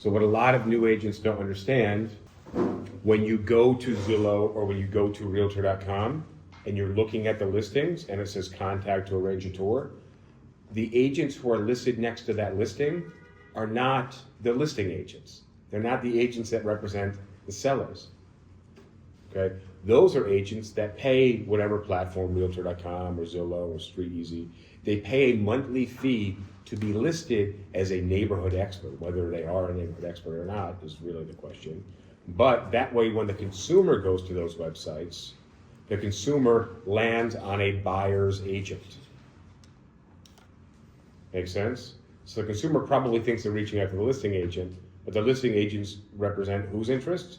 So what a lot of new agents don't understand, when you go to Zillow or when you go to realtor.com and you're looking at the listings and it says contact to arrange a tour, the agents who are listed next to that listing are not the listing agents. They're not the agents that represent the sellers. Okay? Those are agents that pay whatever platform, realtor.com or Zillow or Street Easy, they pay a monthly fee to be listed as a neighborhood expert. Whether they are a neighborhood expert or not is really the question. But that way, when the consumer goes to those websites, the consumer lands on a buyer's agent. Make sense? So the consumer probably thinks they're reaching out to the listing agent, but the listing agents represent whose interests?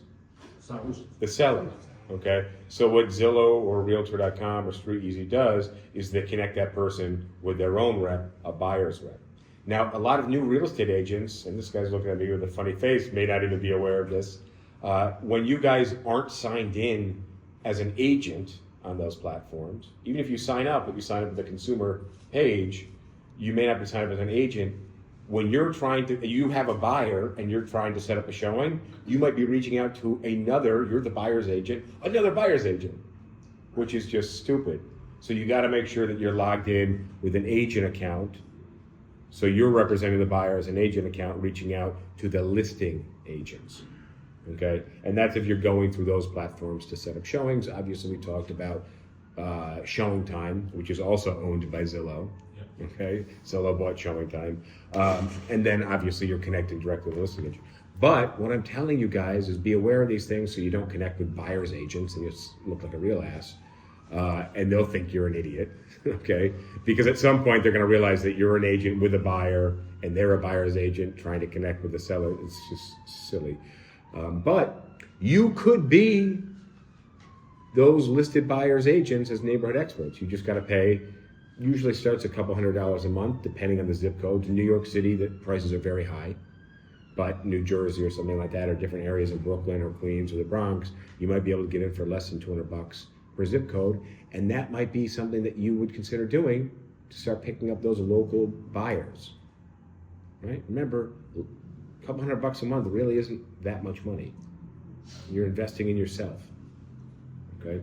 The seller. Okay? So what Zillow or Realtor.com or Street Easy does is they connect that person with their own rep, a buyer's rep. Now, a lot of new real estate agents, and this guy's looking at me with a funny face, may not even be aware of this. When you guys aren't signed in as an agent on those platforms, even if you sign up, but you sign up with the consumer page, you may not be signed up as an agent. When you're you have a buyer and you're trying to set up a showing, you might be reaching out to you're the buyer's agent, another buyer's agent, which is just stupid. So you got to make sure that you're logged in with an agent account. So you're representing the buyer as an agent account, reaching out to the listing agents. Okay, and that's if you're going through those platforms to set up showings. Obviously, we talked about Showing Time, which is also owned by Zillow. Okay, Zillow bought Showing Time, and then obviously you're connecting directly to the listing agent. But what I'm telling you guys is be aware of these things so you don't connect with buyer's agents and you just look like a real ass, and they'll think you're an idiot. Okay, because at some point they're going to realize that you're an agent with a buyer and they're a buyer's agent trying to connect with the seller. It's just silly. But you could be those listed buyers agents as neighborhood experts. You just got to pay. Usually starts a couple $100s a month, depending on the zip code. In New York City, the prices are very high. But New Jersey or something like that, or different areas in Brooklyn or Queens or the Bronx, you might be able to get in for less than $200 per zip code. And that might be something that you would consider doing to start picking up those local buyers. Right? Remember, a couple $100 a month really isn't that much money. You're investing in yourself. Okay?